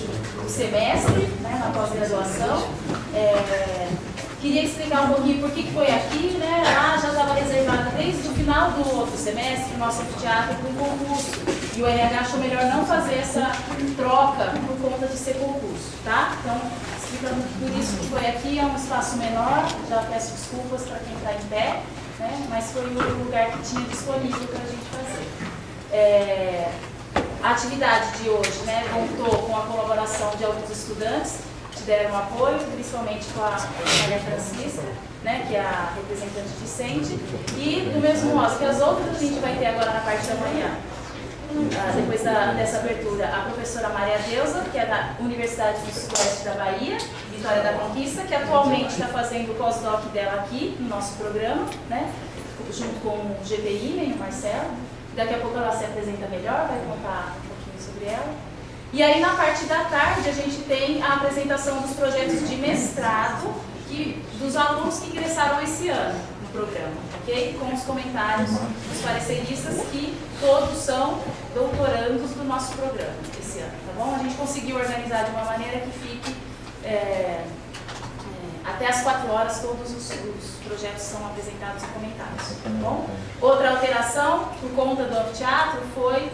do semestre, né, na pós-graduação. Queria explicar um pouquinho por que foi aqui, né? Lá já estava reservado desde o final do outro semestre o nosso anfiteatro para um concurso. E o RH achou melhor não fazer essa troca por conta de ser concurso, tá? Então, explicando por isso que foi aqui, é um espaço menor, já peço desculpas para quem está em pé, né? Mas foi o lugar que tinha disponível para a gente fazer. A atividade de hoje, né, contou com a colaboração de alguns estudantes que deram apoio, principalmente com a Maria Francisca, né, que é a representante discente, e do mesmo modo que as outras a gente vai ter agora na parte da manhã. Depois dessa abertura, a professora Maria Deusa, que é da Universidade do Sudoeste da Bahia, Vitória da Conquista, que atualmente está fazendo o pós-doc dela aqui no nosso programa, né, junto com o GPI, né, e o Marcelo. Daqui a pouco ela se apresenta melhor, vai contar um pouquinho sobre ela. E aí, na parte da tarde, a gente tem a apresentação dos projetos de mestrado dos alunos que ingressaram esse ano no programa, ok? Com os comentários dos pareceristas, que todos são doutorandos do nosso programa esse ano, tá bom? A gente conseguiu organizar de uma maneira que fique até às 4 horas todos os projetos são apresentados e comentados, tá bom? Outra alteração, por conta do anfiteatro, foi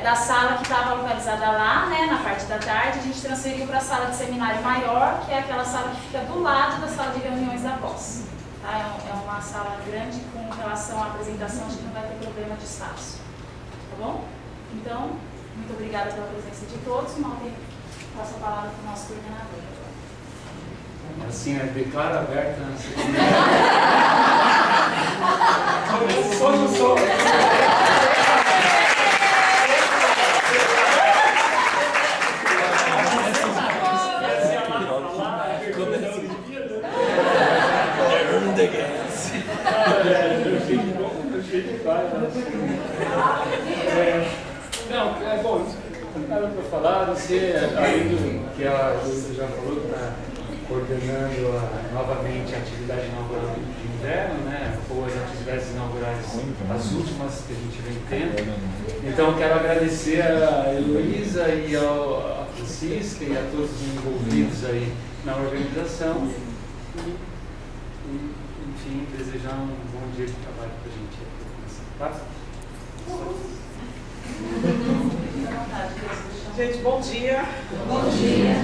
da sala que estava localizada lá, né, na parte da tarde, a gente transferiu para a sala de seminário maior, que é aquela sala que fica do lado da sala de reuniões da pós. Tá? É uma sala grande com relação à apresentação, acho que não vai ter problema de espaço. Tá bom? Então, muito obrigada pela presença de todos. Mal tempo, passo a palavra para o nosso coordenador. Assim, declaro aberta na segunda. Não, é bom, nada para falar, você, além do que a Luísa já falou, que está coordenando novamente a atividade inaugural de inverno, né, ou as atividades inaugurais, as últimas que a gente vem tendo. Então, eu quero agradecer a Heloísa e a Francisca e a todos os envolvidos aí na organização. E, enfim, desejar um bom dia de trabalho para a gente. Tá? Gente, bom dia. Bom dia.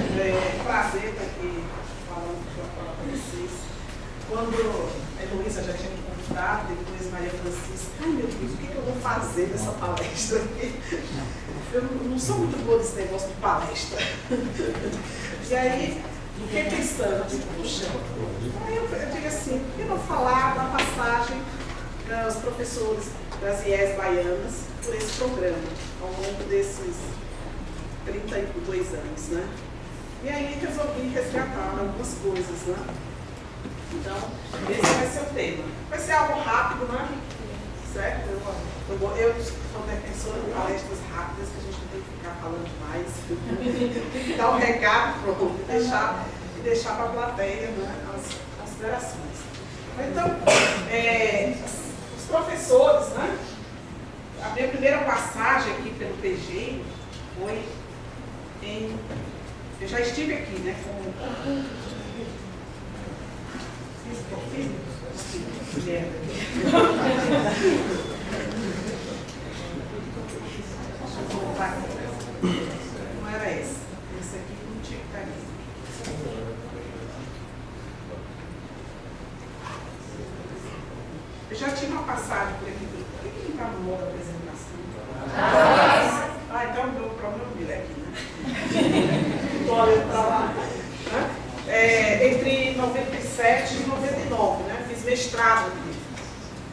Prazer estar aqui falando para vocês. Quando a Heloísa já tinha me convidado, depois Maria Francisca, ai meu Deus, o que eu vou fazer dessa palestra aqui? Eu não sou muito boa desse negócio de palestra. E aí, fiquei pensando, puxa, aí eu digo assim, por que não falar da passagem dos professores das IES baianas por esse programa, ao longo desses 32 anos, né? E aí resolvi resgatar algumas coisas, né? Então, esse vai ser o tema. Vai ser algo rápido, né? Certo? Eu sou defensora de palestras rápidas, que a gente não tem que ficar falando demais. Dar um recado pronto e deixar para a plateia, né, as considerações. Então, os professores, né? A minha primeira passagem aqui pelo PG foi em... Eu já estive aqui, né, com... Não era esse. Esse aqui não tinha que estar aqui. Eu já tinha uma passagem por aqui. Por que não está no modo da apresentação? Então o meu problema é aqui, né? Estou olhando para lá. Né? Entre 97 e 99, né? Fiz mestrado aqui.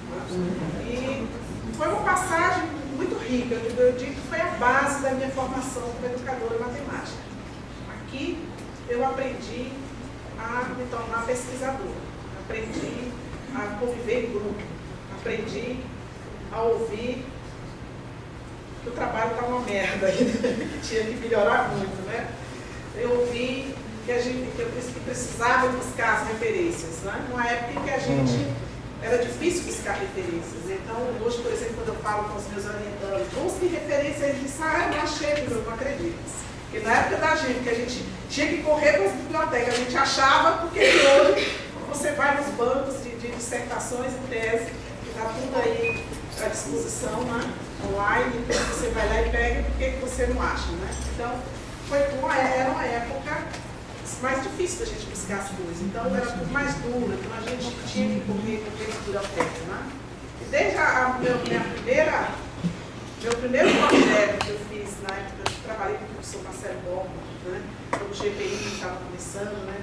Né? E foi uma passagem muito rica. Eu digo que foi a base da minha formação como educadora matemática. Aqui eu aprendi a me tornar pesquisadora. Aprendi a conviver em grupo. Aprendi a ouvir que o trabalho está uma merda ainda, que tinha que melhorar muito, né? Eu ouvi que precisava buscar as referências, né? Numa época em que a gente era difícil buscar referências. Então, hoje, por exemplo, quando eu falo com os meus orientandos, busque referências, eles dizem, eu não achei, eu não acredito. Porque na época da gente, porque a gente tinha que correr para as bibliotecas. A gente achava, porque hoje você vai nos bancos de dissertações e tese, que está tudo aí à disposição, né? Online, então você vai lá e pega, por que você não acha, né? Então, era uma época mais difícil da gente buscar as coisas, então era tudo mais duro, então a gente tinha que correr com a biblioteca, né? E desde meu primeiro projeto que eu fiz na época, eu trabalhei com o professor Marcelo Borba, né? Quando o GPI estava começando, né?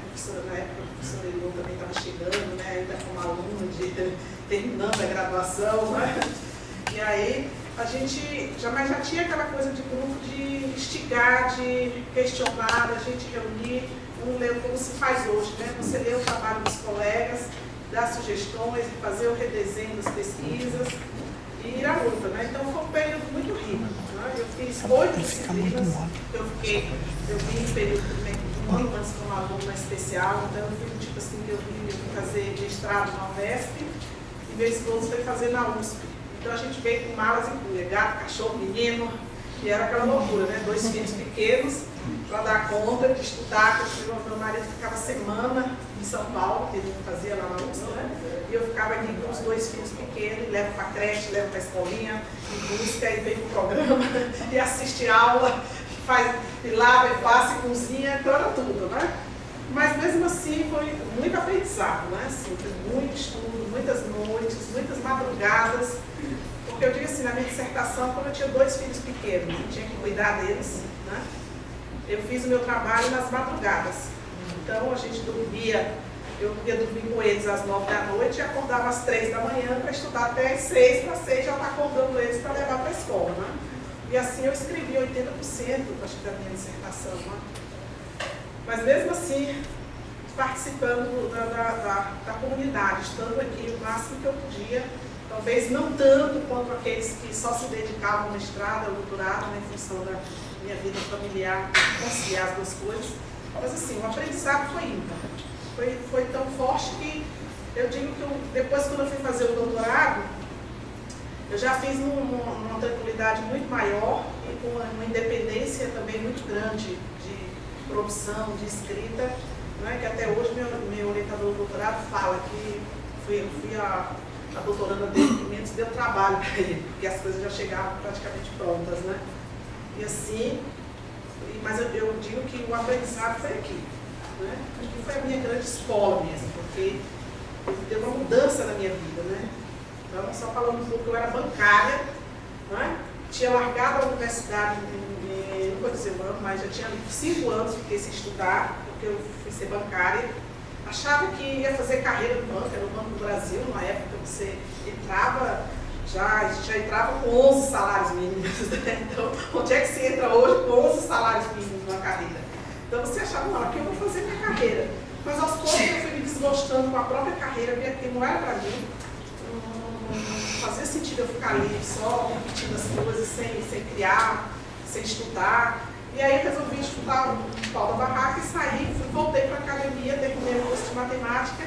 Na época o professor Elon também estava chegando, né? Ainda como aluno, terminando a graduação, né? E aí a gente já tinha aquela coisa de grupo de instigar, de questionar, a gente reunir, ler como se faz hoje, né? Você lê o trabalho dos colegas, dar sugestões, fazer o redesenho das pesquisas e ir à luta, né? Então foi um período muito rico, né? Eu fiz 8 disciplinas, eu vim em período também um ano antes como aluna especial, então eu fui tipo assim, eu vim fazer mestrado na UNESP e meu esposo foi fazer na USP. Então a gente veio com malas e cuia, gato, cachorro, menino, e era aquela loucura, né? 2 filhos pequenos para dar conta de estudar, porque meu marido ficava semana em São Paulo, que ele fazia lá na USP, né? E eu ficava aqui com os 2 filhos pequenos, levo para a creche, levo para a escolinha, e busca, e vem pro programa, e assiste aula, e lava, e passa, e cozinha, então era tudo, né? Mas mesmo assim foi muito aprendizado, né? Assim, foi muito estudo, muitas noites, muitas madrugadas, porque eu digo assim, na minha dissertação, quando eu tinha 2 filhos pequenos, eu tinha que cuidar deles, né? Eu fiz o meu trabalho nas madrugadas. Então a gente dormia, eu ia dormir com eles às 9 da noite e acordava às 3 da manhã para estudar até às 6, para 6 já estar acordando eles para levar para a escola, né? E assim eu escrevi 80% acho que da minha dissertação, né? Mas mesmo assim, participando da comunidade, estando aqui o máximo que eu podia, talvez não tanto quanto aqueles que só se dedicavam ao mestrado, ao doutorado, né, em função da minha vida familiar, conciliar as 2 coisas, mas assim, o aprendizado foi ímpar. Foi tão forte que eu digo que depois, quando eu fui fazer o doutorado, eu já fiz numa tranquilidade muito maior e com uma independência também muito grande de produção, de escrita, né, que até hoje meu orientador do doutorado fala que eu fui a doutoranda dele que menos deu trabalho para ele, porque as coisas já chegavam praticamente prontas, né? E assim, mas eu digo que o aprendizado foi aqui, né? Acho que foi a minha grande escola mesmo, porque deu uma mudança na minha vida, né? Então, só falando um pouco, eu era bancária, né? Tinha largado a universidade, não vou dizer um ano, mas já tinha 5 anos, fiquei sem estudar, porque eu fui ser bancária. Achava que ia fazer carreira no banco, era o Banco do Brasil, na época você entrava, já entrava com 11 salários mínimos, né? Então, onde é que você entra hoje com 11 salários mínimos na carreira? Então você achava, não, aqui eu vou fazer minha carreira. Mas aos poucos eu fui me desgostando com a própria carreira, via que não era para mim, não fazia sentido eu ficar ali só repetindo as coisas, sem criar, sem estudar. E aí eu resolvi estudar o pau da barraca e saí, voltei para a academia, terminei o curso de matemática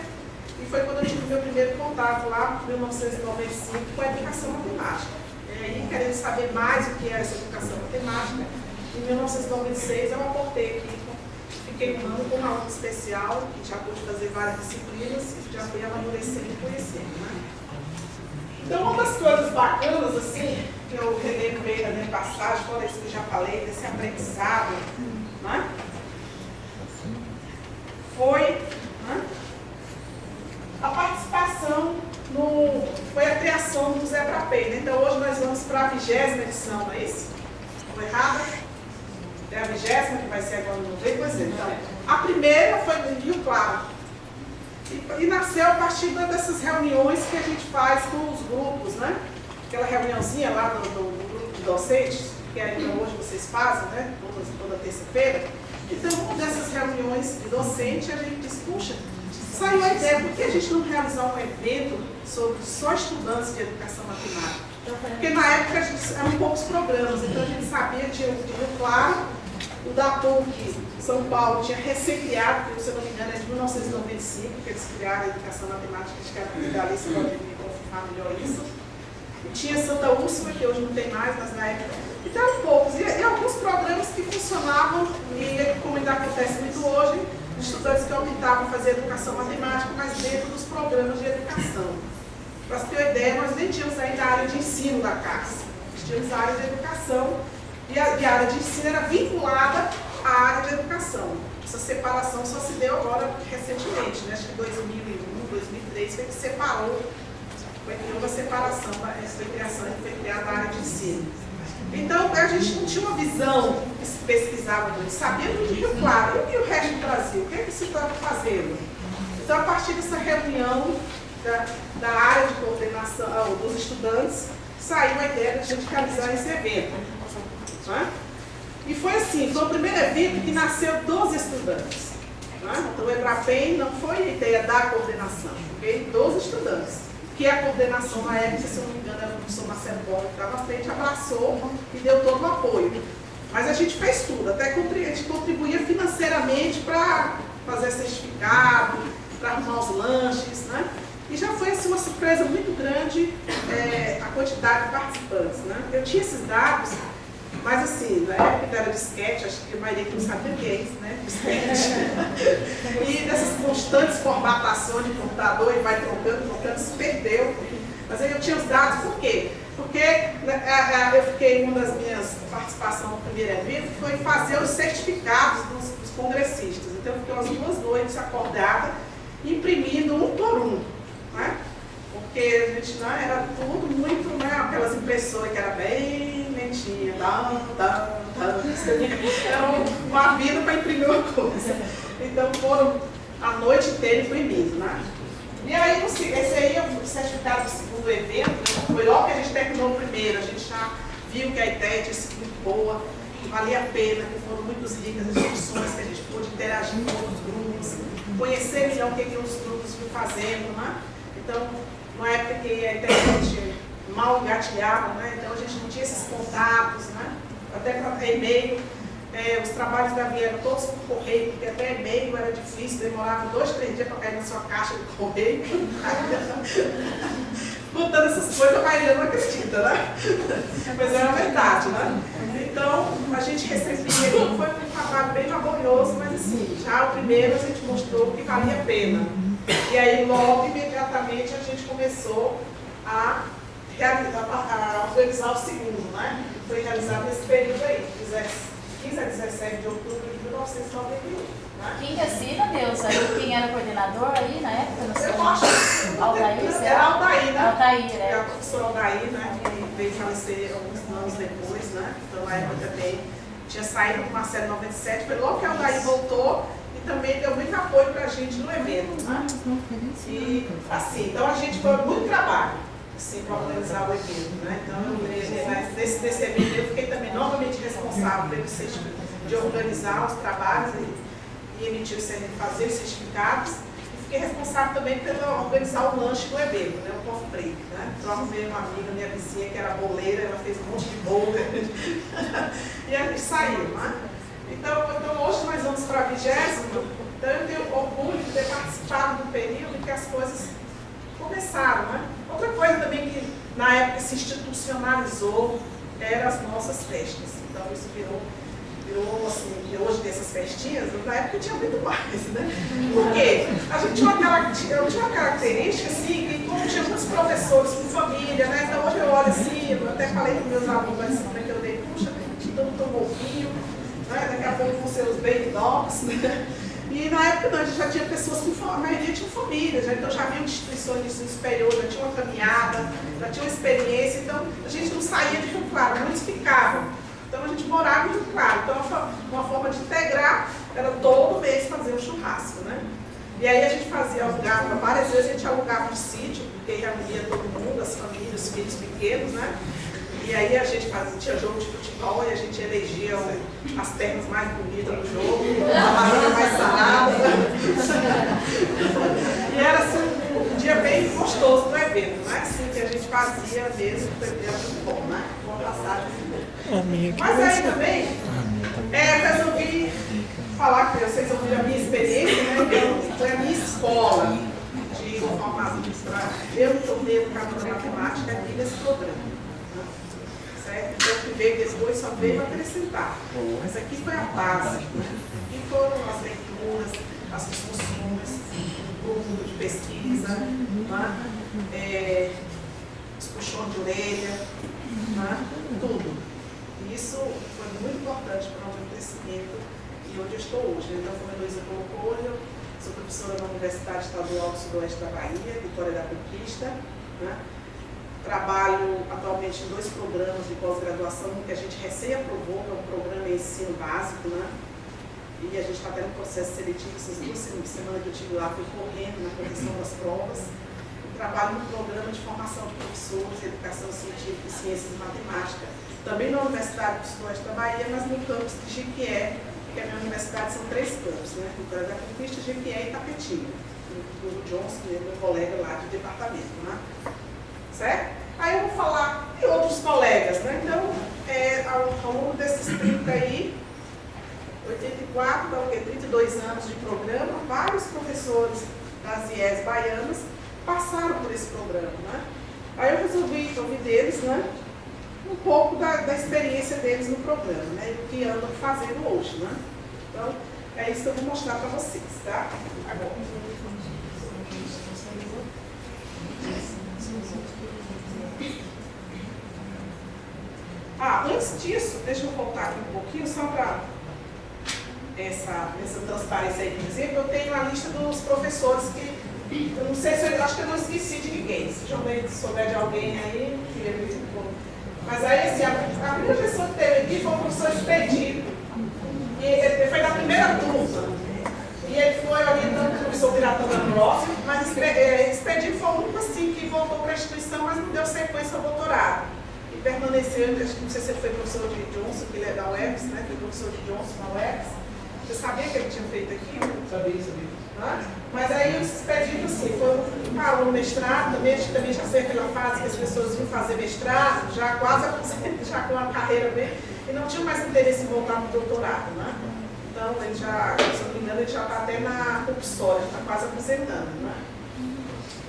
e foi quando eu tive meu primeiro contato lá, em 1995, com a educação matemática. E aí, querendo saber mais o que é essa educação matemática, em 1996 eu aportei aqui, fiquei um ano com uma aula especial, que já pude fazer várias disciplinas e já fui amadurecendo e conhecendo, né? Então, uma das coisas bacanas, assim, que eu relembrei na minha passagem, fora isso que eu já falei, desse aprendizado, né? Foi, né, a participação foi a criação do Zebra Pay, né? Então, hoje nós vamos para a 20ª edição, não é isso? Estou errada? É a 20ª que vai ser agora no novembro? Pois é, então. A primeira foi no Rio Claro. E nasceu a partir dessas reuniões que a gente faz com os grupos, né? Aquela reuniãozinha lá do grupo de docentes, que ainda hoje vocês fazem, né? Toda terça-feira. Então, uma dessas reuniões de docente, a gente diz, puxa, saiu a ideia, por que a gente não realizar um evento sobre só estudantes de educação matemática? Porque na época eram poucos programas, então a gente sabia, tinha o Rio Claro, o da PUC São Paulo tinha recém-criado, se eu não me engano é de 1995, que eles criaram a educação matemática, acho que era a Alice pode me confirmar melhor isso. E tinha Santa Úrsula, que hoje não tem mais, mas na época. Então eram poucos. E alguns programas que funcionavam e hoje estudantes que optavam fazer educação matemática, mas dentro dos programas de educação. Para você ter uma ideia, nós nem tínhamos ainda a área de ensino da casa. Nós tínhamos a área de educação e a área de ensino era vinculada à área de educação. Essa separação só se deu agora recentemente, né? Acho que em 2001, 2003 foi que separou, houve a separação, essa criação foi criada a área de ensino. Então, a gente não tinha uma visão que se pesquisava muito, sabia do Rio Claro, e o resto do Brasil, o que é que se estava fazendo? Então, a partir dessa reunião da área de coordenação dos estudantes, saiu a ideia de a gente realizar esse evento. Né? E foi assim, foi o primeiro evento que nasceu dos estudantes. Né? Então, o EBRAPEN não foi a ideia da coordenação, foi dos estudantes. Que a coordenação na época, se eu não me engano, era o professor Marcelo Bola que estava à frente, abraçou e deu todo o apoio. Mas a gente fez tudo, até a gente contribuía financeiramente para fazer certificado, para arrumar os lanches, né? E já foi assim, uma surpresa muito grande a quantidade de participantes, né? Eu tinha esses dados, mas assim, na época era disquete, acho que a maioria que não sabia o que é isso, né? Disquete. E dessas constantes formatações de computador e vai trocando, se perdeu. Mas aí eu tinha os dados, por quê? Porque eu fiquei, uma das minhas participações no primeiro evento foi fazer os certificados dos congressistas. Então eu fiquei umas 2 noites acordada, imprimindo um por um. Né? Porque a gente não era tudo muito, né? Aquelas impressoras que era bem lentinha, era uma vida para imprimir uma coisa. Então foram a noite inteira imprimindo, né? E aí, esse aí é o certificado do segundo evento, né? Foi logo que a gente terminou o primeiro, a gente já viu que a ideia tinha sido muito boa, que valia a pena, que foram muito ricas as discussões, que a gente pôde interagir com outros grupos, conhecer melhor o que os grupos vinham fazendo, né? Então, numa época que a internet mal engatilhava, né? Então a gente não tinha esses contatos, né? Até para e-mail, os trabalhos da Via eram todos por correio, porque até e-mail era difícil, demorava 2, 3 dias para cair na sua caixa de correio. Contando essas coisas, a maioria não acredita, né? Mas era verdade, né? Então, a gente recebia, foi um trabalho bem laborioso, mas assim, já o primeiro a gente mostrou que valia a pena. E aí, logo, imediatamente, a gente começou a organizar o segundo, né? Que foi realizado nesse período aí, 15 a 17 de outubro de 1991. Né? Quem que assina, Deus? Aí, quem era coordenador aí na época? Não sei. Eu acho. Aldair, era Aldair, né? Aldair, é. A professora Aldair, né? Que veio falecer alguns anos depois, né? Então, na época também tinha saído com o Marcelo em 97, foi logo que a Aldair voltou. Também deu muito apoio para a gente no evento, né? E assim, então a gente foi muito trabalho assim, para organizar o evento, né? Então, nesse evento eu fiquei também novamente responsável de organizar os trabalhos e emitir fazer os certificados. E fiquei responsável também por organizar o lanche do evento, né? O coffee break, né? Então, arrumei uma amiga, minha vizinha, que era boleira, ela fez um monte de bolo e a gente saiu, né? Então, hoje nós vamos para a 20ª, então eu tenho orgulho de ter participado do período em que as coisas começaram, né? Outra coisa também que na época se institucionalizou eram as nossas festas. Então isso virou assim, hoje dessas festinhas, na época tinha muito mais, né? Por quê? A gente tinha uma característica assim, que como tinha muitos professores com família, né? Então hoje eu olho assim, eu até falei com meus alunos assim, que eu dei, puxa, todo novinho. Né? Daqui a pouco vão ser os baby dogs, né? E na época não, a gente já tinha pessoas com a maioria tinha família, então já havia instituições de ensino superior, já tinha uma caminhada, já tinha uma experiência, então a gente não saía de Rio Claro, muitos ficavam. Então a gente morava em Rio Claro, então uma forma de integrar era todo mês fazer um churrasco, né? E aí a gente alugava, várias vezes a gente alugava um sítio, porque reunia todo mundo, as famílias, os filhos pequenos, né? E aí a gente tinha jogo de futebol e a gente elegia as pernas mais bonitas do jogo, a barriga mais sarada. E era assim, um dia bem gostoso do evento, né? Assim que a gente fazia mesmo, era muito bom, né? Uma passagem assim. Mas aí também, eu resolvi falar que vocês ouviram a minha experiência, né? Então, foi a minha escola de formação para ver um torneio do Campeonato de Matemática aqui nesse programa. Então, o que veio depois só veio acrescentar. Mas aqui foi a base. E foram as leituras, as discussões, o mundo de pesquisa, os puxões de orelha, tudo. E isso foi muito importante para o meu crescimento e onde eu estou hoje. Então, como a Heloísa colocou, eu sou professora na Universidade Estadual do Sudoeste da Bahia, Vitória da Conquista. Trabalho atualmente em 2 programas de pós-graduação que a gente recém aprovou, que é o programa de ensino básico, e a gente está tendo um processo seletivo. Essas 2 semanas que eu estive lá, fui correndo na correção das provas. Trabalho no programa de formação de professores, educação científica e ciências e matemática, também na Universidade do Sudoeste da Bahia, mas no campus de Jequié, que a minha universidade são 3 campos, Vitória da Conquista, Jequié e Tapetinho, do Johnson, meu colega lá de departamento, certo? Aí eu vou falar de outros colegas, Então, ao longo desses 30 aí, 84, dá o quê? 32 anos de programa, vários professores das IES baianas passaram por esse programa, Aí eu resolvi ouvir deles, um pouco da experiência deles no programa, e o que andam fazendo hoje, Então, é isso que eu vou mostrar para vocês, tá? Agora. Antes disso, deixa eu voltar aqui um pouquinho, só para essa transparência aí, por exemplo, eu tenho a lista dos professores que, eu não sei se eu acho que eu não esqueci de ninguém, se eu souber de alguém aí, mas aí assim, a primeira pessoa que teve aqui foi o professor Expedito, e ele foi da primeira turma, e ele foi orientando o professor Piratão Ambrosio, mas Expedito foi o único assim que voltou para a instituição, mas não deu sequência ao doutorado. E permaneceu, não sei se ele foi professor de Johnson, que ele é da UFS, Foi professor de Johnson na UFS. Você sabia que ele tinha feito aquilo? Sabia. Mas aí o Expedito, assim, foi um aluno mestrado, também, a gente também já sei aquela fase que as pessoas vinham fazer mestrado, já quase já com a carreira bem, e não tinham mais interesse em voltar para o doutorado, Então, ele já, se não me engano, ele já está até na compulsória, já está quase aposentando,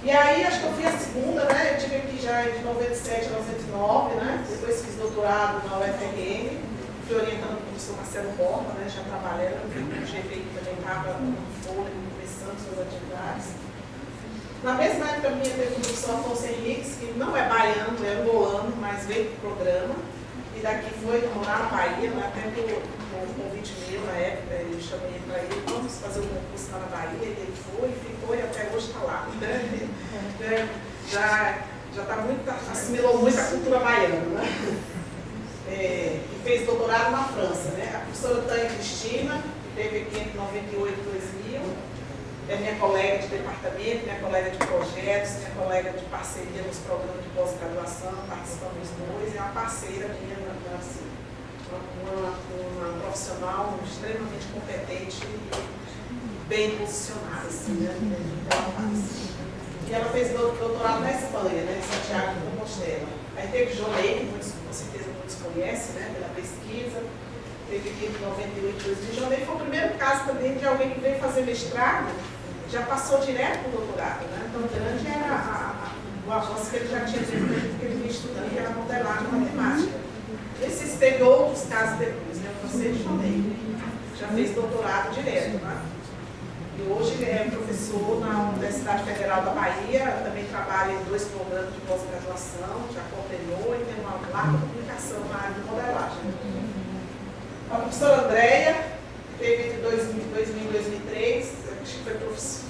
E aí, acho que eu fui a segunda, Eu tive aqui já de 97 a 99, Depois fiz doutorado na UFRN, fui orientando o professor Marcelo Borba, já trabalhando, o GPI também estava no fôlego, começando suas atividades. Na mesma época minha teve o professor Afonso Henriques, que não é baiano, é angolano, mas veio para o programa, e daqui foi morar na Bahia, até por um convite meu na época, eu chamei ele para ir, vamos fazer um concurso lá na Bahia, e ele foi, ficou e até hoje está lá. Já está muito, assimilou muito a cultura baiana, E fez doutorado na França, A professora Tânia Cristina, que esteve aqui entre 98 e 2000, é minha colega de departamento, minha colega de projetos, minha colega de parceria nos programas de pós-graduação, participamos os 2, é uma parceira minha, assim, uma profissional extremamente competente e bem posicionada, assim, E ela fez doutorado na Espanha, em Santiago de Compostela. Aí teve Jonei, que com certeza muitos conhecem, pela pesquisa. Teve aqui em 98 e 2000. Jonei foi o primeiro caso também de alguém que veio fazer mestrado, já passou direto para o doutorado, Então grande era o avanço que ele já tinha feito, que ele vinha estudando, que era modelagem matemática. Esses teve outros casos depois, Você de Jonei, já fez doutorado direto, E hoje ele é professor na Universidade Federal da Bahia, também trabalha em 2 programas de pós-graduação, já coordenou e tem uma larga publicação na área de modelagem. A professora Andréia, teve entre 2000 e 2003, acho que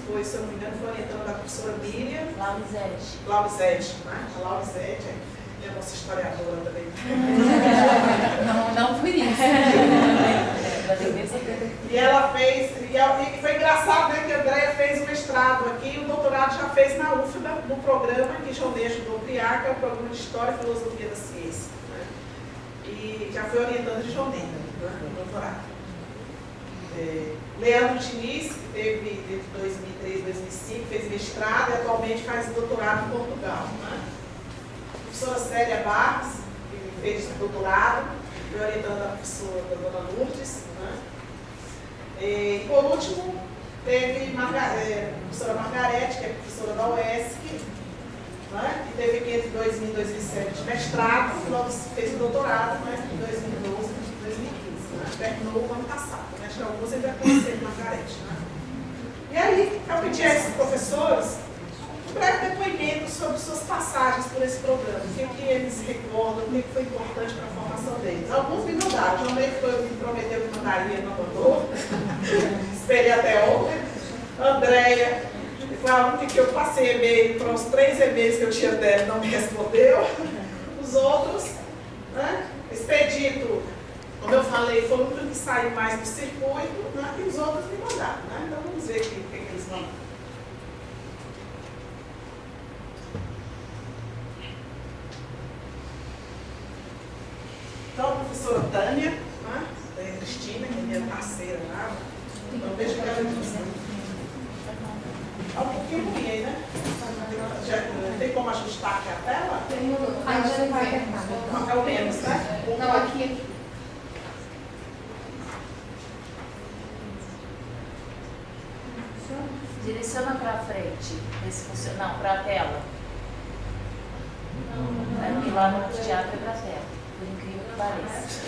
foi, se eu não me engano, foi orientando da professora Miriam. Lauzete, A Lauzete é a nossa historiadora também. Não por isso. E ela fez, e foi engraçado, que a Andréia fez o mestrado aqui e o doutorado já fez na UFBA, no programa que Jonei ajudou a criar, que é o programa de História e Filosofia da Ciência. E já foi orientando de Jonei, no doutorado. Leandro Diniz, que teve entre 2003 e 2005, fez mestrado e atualmente faz doutorado em Portugal. Professora Célia Barros, que fez doutorado, foi orientando a professora da Dona Lourdes. E por último, teve a professora Margarete, que é professora da UESC, que teve aqui entre 2000 e 2007 mestrado, e logo fez o doutorado em 2012 e 2015. Terminou o ano passado, acho que alguns ainda conheceram Margarete. aí, eu pedi a esses professores um breve depoimento sobre suas passagens por esse programa, o que eles recordam, o que foi importante para a formação deles. Alguns me mandaram, João Ney me prometeu que mandaria, não mandou. Esperei até ontem. Andréia, foi a única que eu passei e-mail para os 3 e-mails que eu tinha dela, não me respondeu. Os outros, né? Expedito, como eu falei, foi o único que saiu mais do circuito, né? E os outros me mandaram, né? Então vamos ver aqui o que eles mandaram. Então, a professora Tânia, né? Tânia Cristina, que é minha parceira lá, então vejo que ela disse. É um pouquinho ruim aí, né? Tem como ajustar aqui a tela? Tem, aí já vai apertar. É o menos, né? Não, aqui. Direciona para frente, não, para a tela. É porque lá no teatro é para a tela, por incrível que pareça.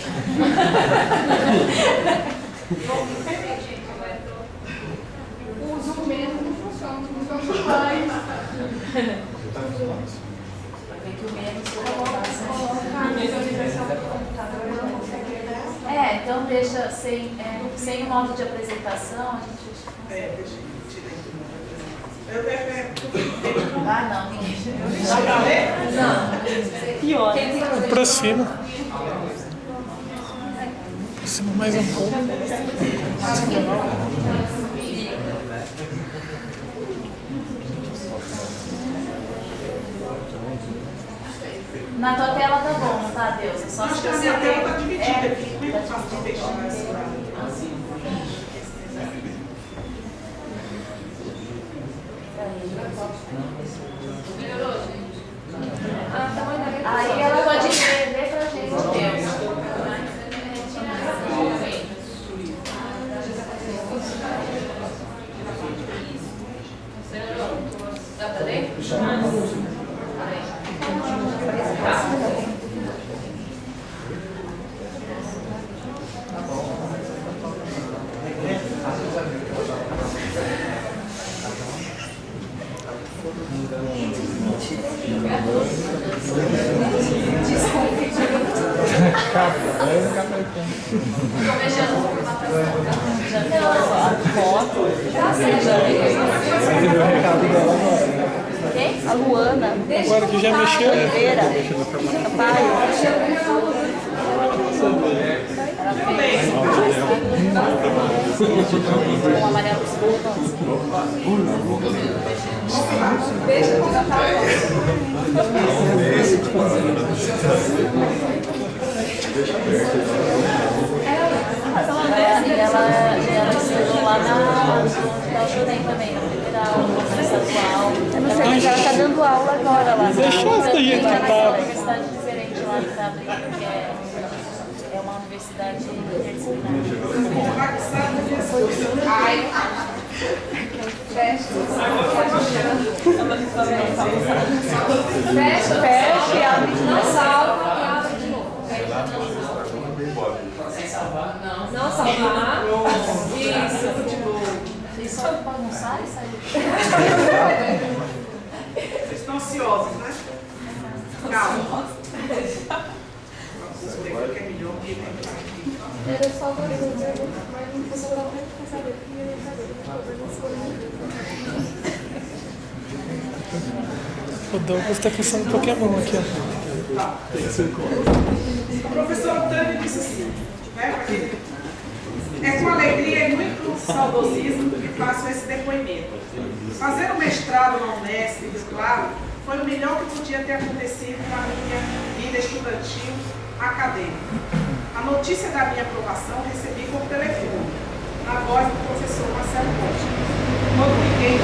O zoom mesmo não funciona, não funciona mais. Porque que o menos então deixa sem o modo de apresentação, a gente Deixa eu tirar aqui. Ah, não, ninguém. Dá para ler? Não. Pior. Aproxima. Aproxima mais um pouco. Na tua tela tá bom, não tá, Deus? É só Acho se que a você minha tela está tem. dividida aqui. Como é que eu faço para fechar esse lado? Melhorou, gente? Aí ela pode ler pra gente, Deus. Dá pra ler? Estou mexendo com já deu a foto. Recebeu o recado dela agora. Quem? A Luana. Agora que já mexeu. Oliveira. Sampaio. Com amarelo escuro. Deixa eu já tá. E ela estudou lá na UNEM também, na Federal, na Estadual. Eu não sei, mas ela tá dando aula agora lá. Deixa essa do jeito que Uma tá. universidade diferente lá que está abrindo, que é uma universidade interdisciplinar. Ai. Fecha. Fecha e abre de novo. Salva e abre de novo. Não salvar. Isso. Vocês só bagunçar e sair. Vocês estão ansiosos, né? Calma. Vocês veem o que é melhor que Era só você, mas não fosse lá pra saber o que ia fazer. O Douglas está caçando Pokémon aqui, ó. A professora Tânia disse assim, né, é com alegria e muito saudosismo que faço esse depoimento. Fazer o mestrado na Unesp, claro, foi o melhor que podia ter acontecido na minha vida estudantil acadêmica. A notícia da minha aprovação recebi por telefone, na voz do professor Marcelo Costa. Quando liguei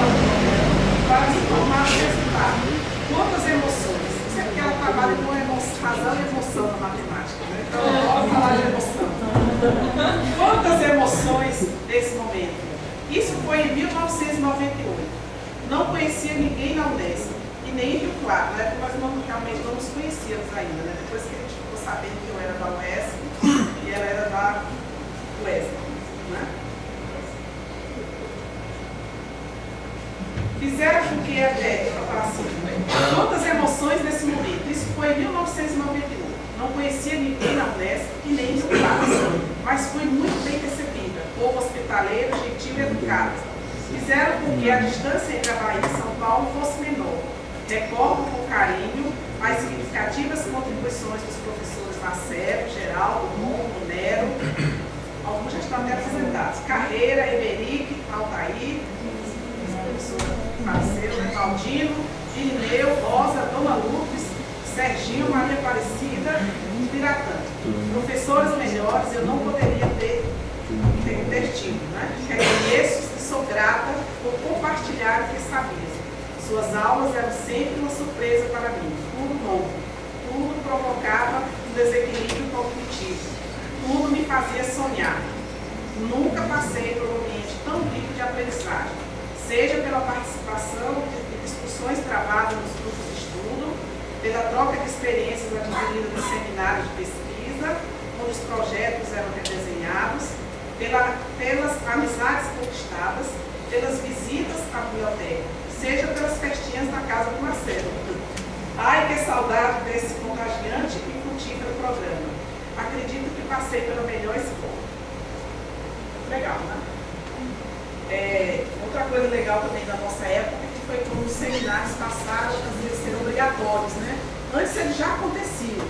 para me informar do resultado. Quantas emoções! Isso é porque ela trabalha com razão e emoção na matemática, né? Então eu adoro falar de emoção. Quantas emoções nesse momento! Isso foi em 1998. Não conhecia ninguém na Unesp e nem em Rio Claro, né? Porque nós realmente não nos conhecíamos ainda, né? Depois que a gente ficou sabendo que eu era da Unesp e ela era da UESP, né? fizeram com que quantas emoções nesse momento. Isso foi em 1991. Não conhecia ninguém na Unesp e nem meus pais, mas fui muito bem recebida. Povo hospitaleiro, gentil e educado. Fizeram com que a distância entre a Bahia e São Paulo fosse menor. Recordo com carinho as significativas contribuições dos professores Marcelo, Geraldo, Romo, Nero, alguns já estão até apresentados. Carreira, Emerick, Altair, professor Marcelo, Valdino, Irineu, Rosa, Dona Lourdes, Serginho, Maria Aparecida e Piratã. Professores melhores eu não poderia ter tido, né? Reconheço e sou grata por compartilhar o que sabia. Suas aulas eram sempre uma surpresa para mim, tudo novo. Tudo provocava um desequilíbrio cognitivo. Tudo me fazia sonhar. Nunca passei por um ambiente tão rico de aprendizagem, seja pela participação de discussões travadas nos grupos de estudo, pela troca de experiências adquiridas nos seminários de pesquisa, onde os projetos eram redesenhados, pelas amizades conquistadas, pelas visitas à biblioteca, seja pelas festinhas na casa do Marcelo. Ai, que saudade desse contagiante e frutífero programa. Acredito que passei pela melhor escola. Legal, né? Outra coisa legal também da nossa época que foi quando os seminários passaram a ser obrigatórios, né? Antes eles já aconteciam,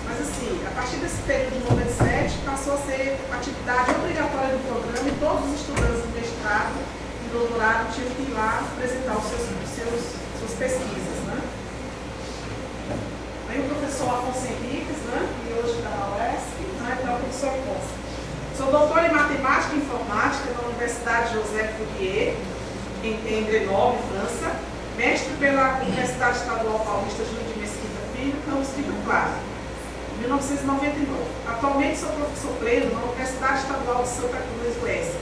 mas assim, a partir desse período de 97 passou a ser atividade obrigatória do programa e todos os estudantes do mestrado e doutorado tinham que ir lá apresentar suas pesquisas, né? Aí o professor Afonso Henriques, né? Que hoje está na UESC, né? Então o professor Afonso. Sou doutora em Matemática e Informática na Universidade José Fourier, em Grenoble, França, mestre pela Universidade Estadual Paulista Júlio de Mesquita Filho, campus Rio Claro, em 1999. Atualmente sou professor pleno na Universidade Estadual de Santa Cruz, UESC,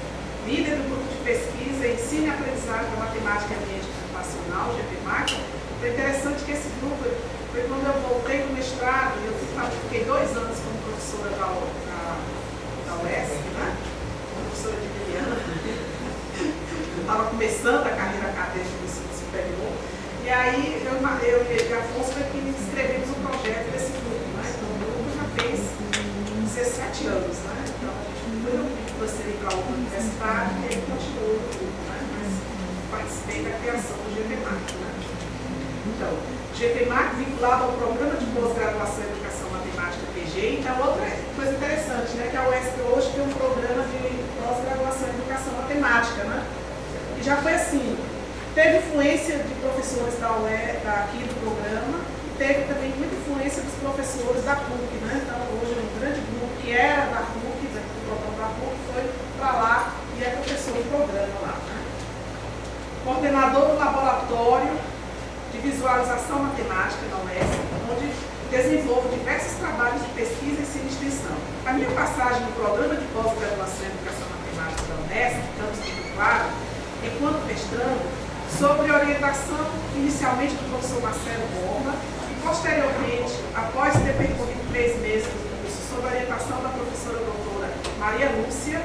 líder do grupo de pesquisa em Ensino e Aprendizagem da Matemática e Ambiente Computacional, GPMAC. Foi interessante que esse grupo foi quando eu voltei do mestrado, eu fiquei 2 anos como professora da UESC, né? Professora de Juliana. Estava começando a carreira acadêmica do ensino superior. E aí eu e Afonso foi que escrevemos o projeto desse grupo, né? Então o grupo já fez 17 anos, né? Então a gente foi transferir para outra universidade e ele continuou no grupo, né? Mas participei da criação do GPMAC, né? Então, GPMAC vinculado ao Programa de Pós-Graduação em Educação Matemática PG. Então, outra coisa interessante, né, que a UESP hoje tem um programa de pós-graduação em Educação Matemática, né? E já foi assim, teve influência de professores aqui do programa, e teve também muita influência dos professores da PUC, né? Então, hoje um grande grupo que era da PUC, do programa da PUC, foi para lá e é professor do programa lá, né? Coordenador do laboratório de visualização matemática na UESP, onde desenvolvo diversos trabalhos de pesquisa e ensino e extensão. A minha passagem no programa de pós-graduação em Educação Matemática da UNESP, campus de Rio Claro, enquanto mestrando, sob orientação inicialmente do professor Marcelo Borba e posteriormente, após ter percorrido 3 meses do curso, sob orientação da professora doutora Maria Lúcia,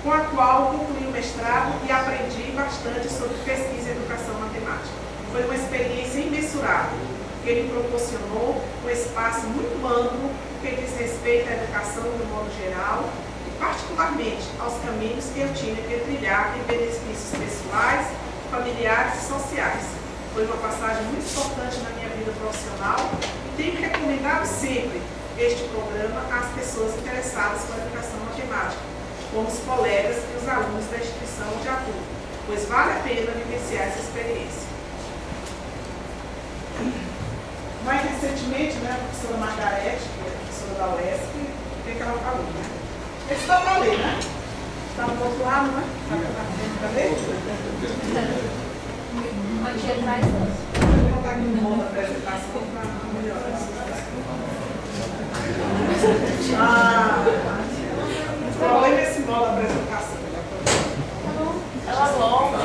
com a qual concluí o mestrado e aprendi bastante sobre pesquisa e educação matemática. Foi uma experiência imensurável, que ele proporcionou um espaço muito amplo que diz respeito à educação de um modo geral e particularmente aos caminhos que eu tinha que trilhar em benefícios pessoais, familiares e sociais. Foi uma passagem muito importante na minha vida profissional e tenho recomendado sempre este programa às pessoas interessadas pela educação matemática, como os colegas e os alunos da instituição onde atuo, pois vale a pena vivenciar essa experiência. Mais recentemente, né, a professora Margarete, que é a professora da UESC, o que ela falou, né? Esse dá para ler, né? Está do outro lado, né? Está ler? Aqui atrás. Vou botar aqui no modo da apresentação para melhorar isso. O problema é esse modo da apresentação. Ela longa,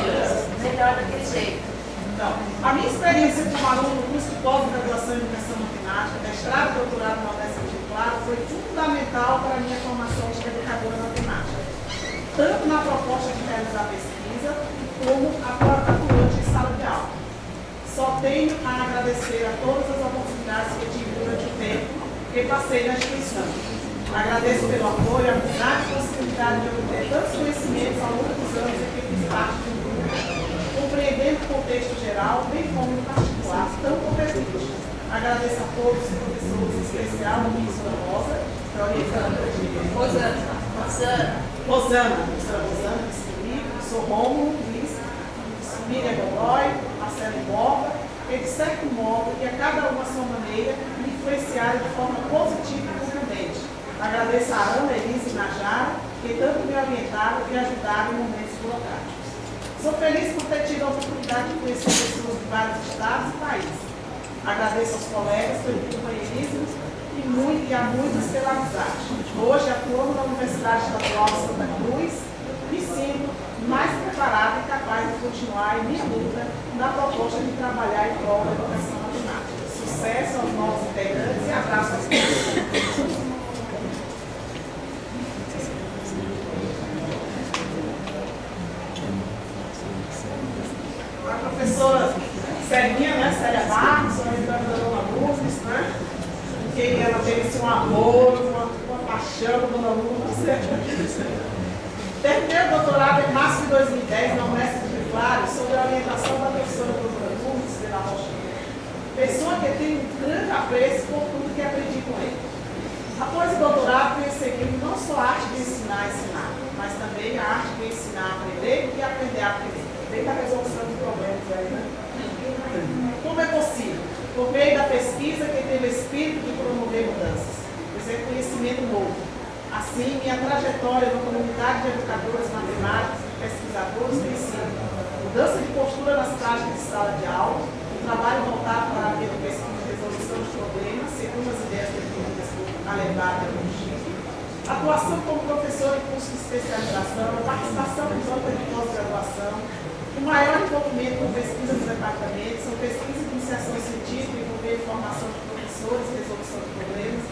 melhor daquele jeito. Então, a minha experiência como aluno no curso de pós-graduação em Educação Matemática, mestrado e doutorado na UESC de Claro, foi fundamental para a minha formação de educadora matemática, tanto na proposta de realizar pesquisa, como atuando Só tenho a agradecer a todas as oportunidades que tive durante o tempo que passei na instituição. Agradeço pelo apoio, a amizade e a possibilidade de obter tantos conhecimentos ao longo dos anos em que fiz parte do grupo, compreendendo o contexto geral, bem como no particular, tão competente. Agradeço a todos os professores, em especial a professora Rosa, que é orientadora de Rosana, professora Rosana, que está comigo, sou Rômulo, Luiz, Miriam Godoy, Marcelo Borba, que de certo modo, e a cada uma a sua maneira, me influenciaram de forma positiva e contundente. Agradeço a Ana, Elisa e Najara, que tanto me orientaram e ajudaram em momentos burocráticos. Sou feliz por ter tido a oportunidade de conhecer pessoas de vários estados e países. Agradeço aos colegas pelo companheirismo e a muitos pela amizade. Hoje atuo na Universidade Estadual de Santa Cruz, me sinto mais preparada e capaz de continuar em minha luta na proposta de trabalhar em prol da educação matemática. Sucesso aos novos integrantes e abraço às pessoas. A professora Celinha, né, Célia Marcos, orientadora da Dona Lourdes, né? Que ela teve assim, um amor, uma paixão por Dona Lourdes. Terminei o doutorado em março de 2010 na Unesp de Rio Claro, sob a orientação da professora doutora Lourdes de la Rocha. Pessoa que tem um grande apreço por tudo que aprendi com ele. Após o doutorado, tenho seguido não só a arte de ensinar e ensinar, mas também a arte de ensinar a aprender e aprender a aprender. Desde a resolução de problemas aí, né? Como é possível? Por meio da pesquisa que teve o espírito de promover mudanças, pois é conhecimento novo. Assim, minha trajetória na comunidade de educadores matemáticos e pesquisadores tem sido mudança de postura nas práticas de sala de aula, um trabalho voltado para a área de pesquisa e resolução de problemas, segundo as ideias definidas por Alembert e Chico, atuação como professor em curso de especialização, a participação em banca de pós-graduação, o maior envolvimento com pesquisa dos departamentos, são pesquisas de iniciação científica envolvendo formação de professores, resolução de problemas,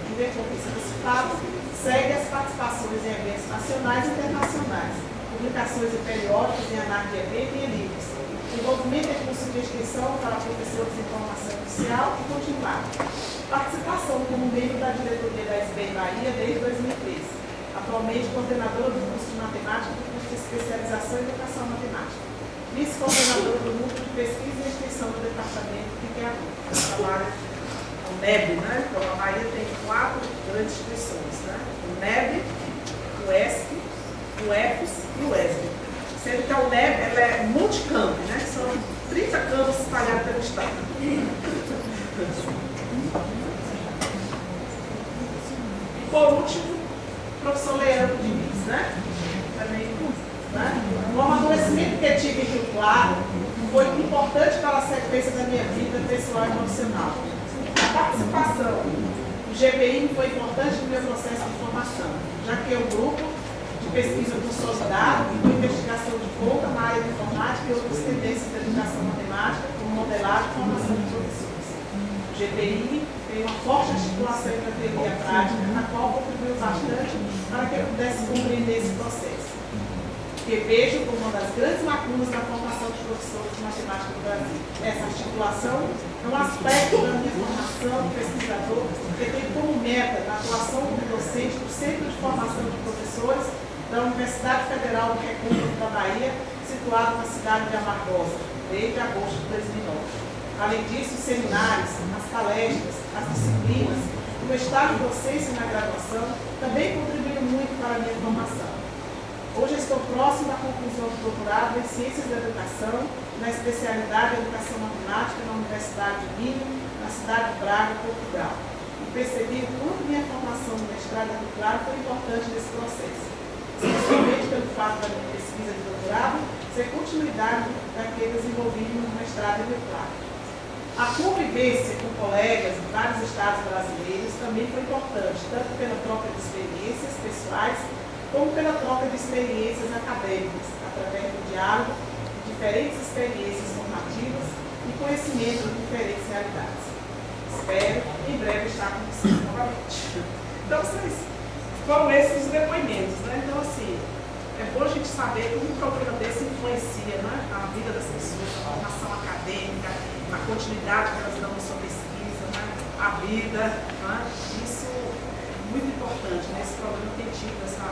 em decorrência dos fatos, segue as participações em eventos nacionais e internacionais, publicações em periódicos, em análise de evento e em livros, envolvimento em curso de extensão para professores de formação inicial e continuada, participação como membro da diretoria da SBI Bahia desde 2013, atualmente coordenadora do curso de matemática e do curso de especialização em educação matemática, vice-coordenadora do núcleo de pesquisa e extensão do departamento de que trabalha o NEB, né? Então a Bahia tem 4 grandes instituições, né? O NEB, o ESP, o EFES e o ESB. Sendo que a UNEB ela é multicampo, né? São 30 campos espalhados pelo estado. E por último, o professor Leandro Diniz, né? Também, né? O amadurecimento que eu tive em Rio Claro foi importante para a sequência da minha vida pessoal e profissional. A participação do GPI foi importante no meu processo de formação, já que é um grupo de pesquisa consolidado e com investigação de ponta na área de informática e outras tendências de educação matemática, como modelagem e formação de professores. O GPI tem uma forte articulação entre a teoria e a prática, a qual contribuiu bastante para que eu pudesse compreender esse processo, que vejo como uma das grandes lacunas na formação de professores de matemática no Brasil. Essa articulação é um aspecto da minha formação de pesquisador que tem como meta a atuação como docente do Centro de Formação de Professores da Universidade Federal do Recôncavo da Bahia, situado na cidade de Amargosa, desde agosto de 2009. Além disso, os seminários, as palestras, as disciplinas, o estágio de docência na graduação também contribuíram muito para a minha formação. Hoje estou próximo da conclusão do doutorado em Ciências da Educação, na especialidade de Educação Matemática na Universidade de Minho, na cidade de Braga, Portugal. E percebi o quanto minha formação no mestrado em Rio Claro foi importante nesse processo, especialmente pelo fato da minha pesquisa de doutorado ser continuidade daquele desenvolvido no mestrado em Rio Claro. A convivência com colegas de vários estados brasileiros também foi importante, tanto pela troca de experiências pessoais, como pela troca de experiências acadêmicas, através do diálogo de diferentes experiências formativas e conhecimento de diferentes realidades. Espero em breve estar com vocês novamente. Então, foram esses os depoimentos, né? Então, assim, é bom a gente saber como um programa desse influencia, né, a vida das pessoas, a formação acadêmica, na continuidade que elas dão na sua pesquisa, né? A vida, né? Isso é muito importante, né? Esse programa tem tido essa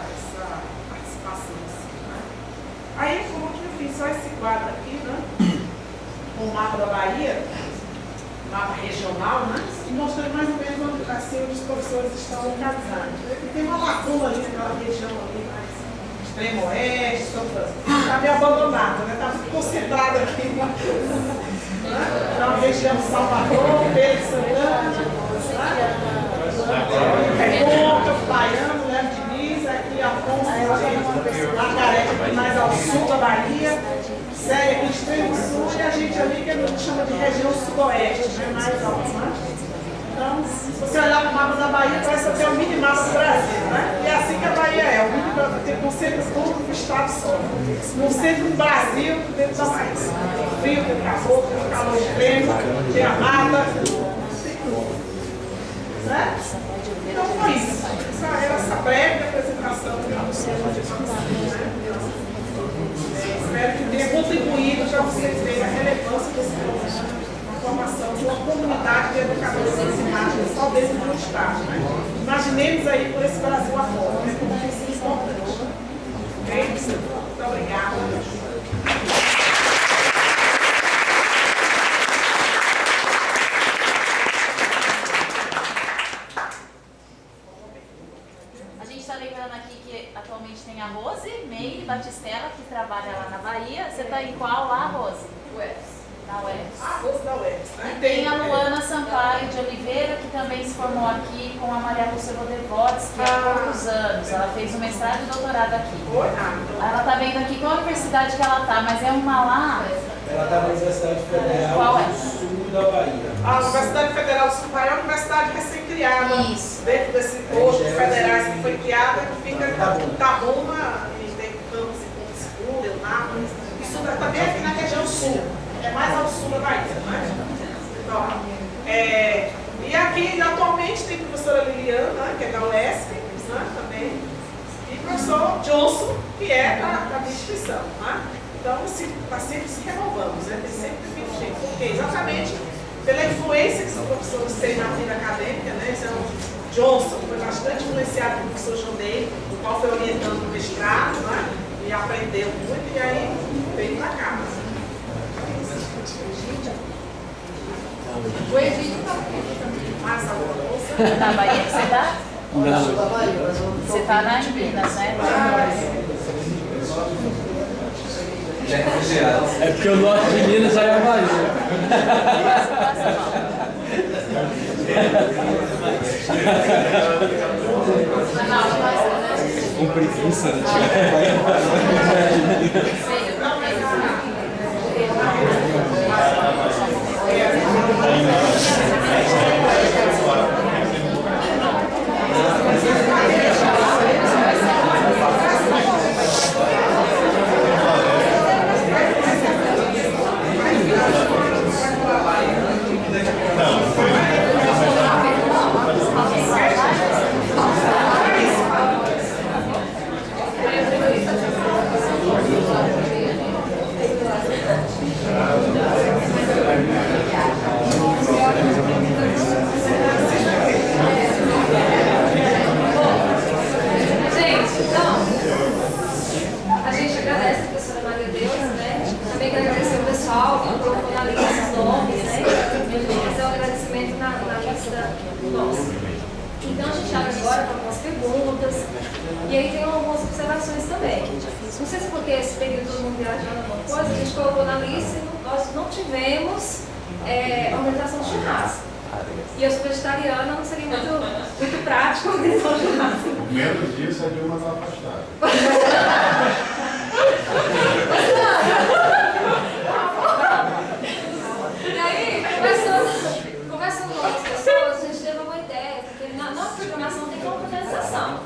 participação. Assim, né? Aí, como que eu fiz só esse quadro aqui, né? Com o mapa da Bahia, mapa regional, né? E mostrando mais ou menos assim, onde os professores estão localizados. E tem uma lacuna ali naquela região ali, mais extremo oeste, está meio abandonada, né? Está muito concentrada aqui. Né? Na região de Salvador, Pedro Santana, Ponto, Baiano, Léo Diniz, aqui Afonso, Margarete, aqui mais ao sul da Bahia, Séria aqui extremo sul, e a gente ali que a gente chama de região sudoeste, né? Mais alto, né? Então, se você olhar para o mapa da Bahia, parece até o mini-mapa do Brasil, né? E é assim que a Bahia é, o mini-mapa tem concentra tudo no estado só. No centro do Brasil, dentro da Bahia. Tem frio, tem calor, tem calor extremo, tem a mata, tem tudo. Né? Então foi isso. Essa breve apresentação que eu espero que tenha contribuído para vocês verem a relevância desse programa. Formação de uma comunidade de educadores ensinados só dentro do estado. Né? Imaginemos aí por esse Brasil afora, né? Como tem sido importante. Ok? Muito obrigada. A gente está lembrando aqui que atualmente tem a Rose Meire Batistella, que trabalha lá na Bahia. Você está em qual lá, Rose? UES. Na UES. A Rose da UES. Né? E tem a Luana Sampaio de Oliveira, que também se formou aqui com a Maria Lúcia Rodevotes, que há poucos anos. Ela fez um mestrado e doutorado aqui. Ela está vendo aqui qual a universidade que ela está, mas é uma lá. Ela está na Universidade Federal Qual é? do Sul da Bahia. A Universidade Federal do Sul da Bahia é uma universidade recém-criada. Isso. Dentro desse posto de federais que foi criada, que fica em Itabuna, e tem campos em Porto Seguro, Eunápolis. Isso também aqui na região sul. É mais ao sul da Bahia, né? Então, e aqui atualmente tem a professora Liliana, que é da UESP, né, também, e o professor Johnson, que é da minha instituição. Né? Então, está sempre se renovando, né? Tem sempre vindo gente. Porque exatamente pela influência que os professores têm na vida acadêmica, né? Então, Johnson foi bastante influenciado pelo professor Jondei, o qual foi orientando o mestrado, né? E aprendeu muito, e aí veio para cá. O Egídio está Mais alguma coisa? Na Bahia que você está? Não. Você está na Minas, né? É porque o norte de Minas aí é a Bahia. Com preguiça, né? Então a gente abre agora para algumas perguntas. E aí tem algumas observações também. Não sei se porque esse período todo mundo viajando alguma coisa, a gente colocou na lista e nós não tivemos organização de churrasco. E eu sou vegetariana, não seria muito prático organizar um churrasco. Menos disso, a Dilma está afastada. E aí, conversando com as pessoas, a gente teve uma ideia, porque na nossa programação tem confraternização.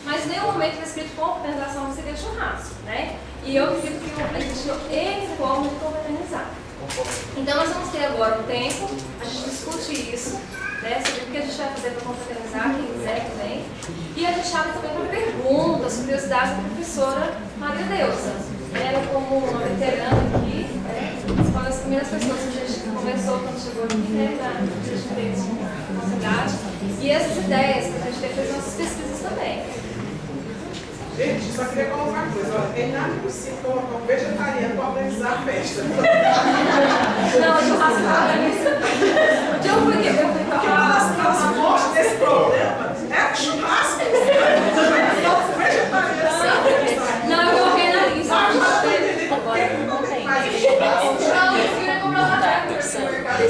Mas em nenhum momento foi escrito confraternização no seria churrasco, né? E eu acredito que existe N formas de confraternizar. Então nós vamos ter agora um tempo, a gente discute isso, né? Sobre o que a gente vai fazer para confraternizar, quem quiser também. E a gente abre também para perguntas, curiosidades da professora Maria Deusa. Ela como uma veterana aqui, foi uma das primeiras pessoas que a gente conversou quando chegou aqui, né, da cidade. E essas ideias que a gente tem que fazer nossas pesquisas também. Gente, só queria colocar uma coisa, ó, é nada possível colocar um vegetariano para organizar a festa. Não, churrasco nada nisso. De eu fui Porque uma das fortes desse problema é o churrasco. Os vegetarianos são vegetarianos. Não, eu coloquei na lista. Agora eu tô entendendo por que não tem mais churrasco. Não, eu queria comprar uma jaca no mercado.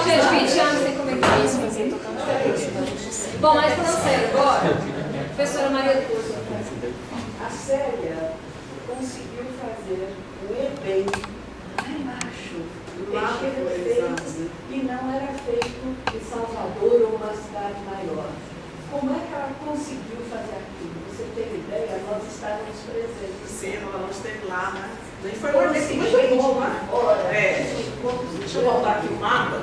Gente, 20 anos sem comer isso. Bom, mas falando sério, agora, professora Maria Lúcia. A Célia conseguiu fazer o EBEM macho, que não era feito em Salvador ou uma cidade maior. Como é que ela conseguiu fazer aquilo? Você tem ideia? Nós estávamos presentes. Sim, ela esteve lá, né? Nem foi um evento muito bom, né? Deixa eu voltar aqui o mapa.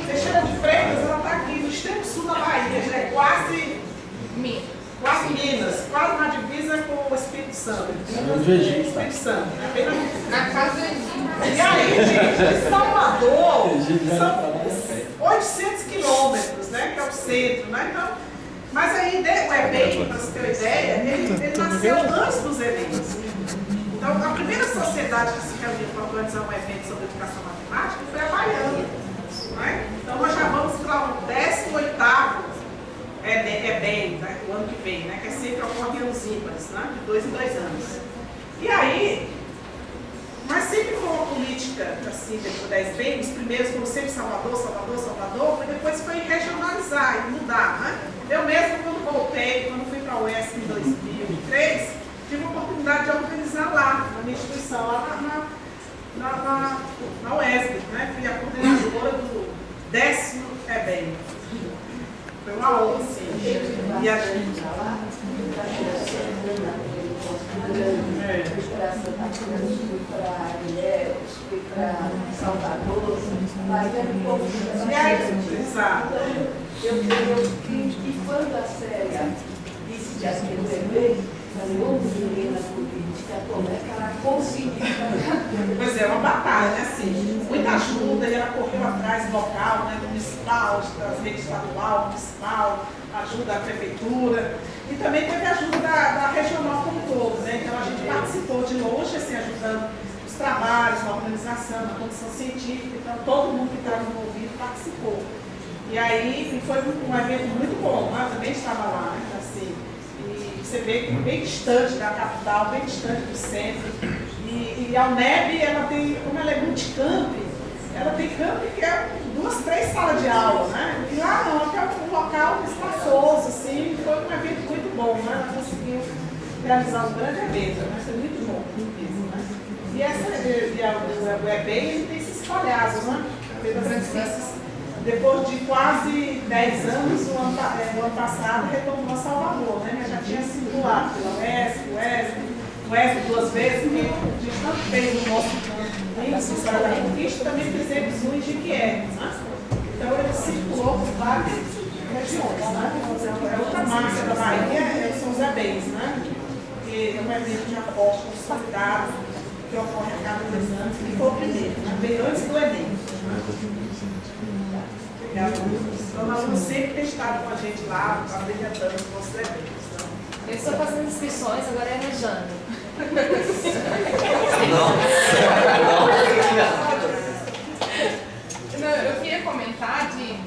Teixeira de Freitas, ela está aqui no extremo sul da Bahia, já é quase Minas, quase na divisa com o Espírito Santo. Espírito Santo, né? Bem na casa do Egito. E aí, gente, Salvador são 800 quilômetros, né? Que é o centro, né? Então, mas aí o EBEM, para você ter uma ideia, ele nasceu antes dos eventos. Então, a primeira sociedade que se reuniu para organizar um evento sobre educação matemática foi a Baiana. Né? Então, nós já vamos para o 18º EBEM, né? O ano que vem, né? Que é sempre ocorre em anos ímpares, né? De 2 em 2 anos. E aí, mas sempre foi uma política assim, dentro da EBEM, os primeiros foram sempre Salvador, e depois foi regionalizar e mudar. Né? Eu mesmo, quando fui para a UESC em 2003, tive a oportunidade de organizar lá, na minha instituição, lá na UESC, né? Fui a coordenadora do 10º EBEM. Foi uma honra, sim. E a gente lá, fui para Santa Cruz, fui para Ilhéus, fui para Salvador, mas é um pouco de eu vi que quando a Célia disse que aquilo é bem, falei, ô menina política, como é que ela conseguiu? Pois é, uma batalha, né? Assim, muita ajuda, e ela correu atrás do local, né? Do municipal, das redes estadual, municipal, ajuda da prefeitura, e também teve ajuda da regional como um todo, né? Então a gente participou de longe, assim, ajudando os trabalhos, na organização, na condição científica, então todo mundo que estava envolvido participou. E aí foi um evento muito bom, eu também estava lá, né? Assim, você vê que bem distante da capital, bem distante do centro. E a UNEB, ela tem, como ela é multicamp, ela tem camp que é 2, 3 salas de aula, né? E lá não, aqui é um local espaçoso, assim, foi um evento muito bom, né? Ela conseguiu realizar um grande evento, né? Foi muito bom mesmo, né? E o EBEM, ele tem se espalhado, né? Depois de quase 10 anos, o ano passado, retornou a Salvador, né? Já tinha sido lá pela UESC 2 vezes, porque a gente tanto fez o nosso campo em História da Conquista, também fizemos um em Jequié, né? Então ele circulou por várias regiões, né? É outra marca da Bahia, são os EBEMs, né? Que é um evento de aposta consolidado, que ocorre a cada 2 anos, e foi o primeiro, né? Veio antes do Enem. Então, nós vamos sempre ter estado com a gente lá, apresentando os nossos eventos. Eu estou fazendo inscrições, agora é a Jane. Eu queria comentar de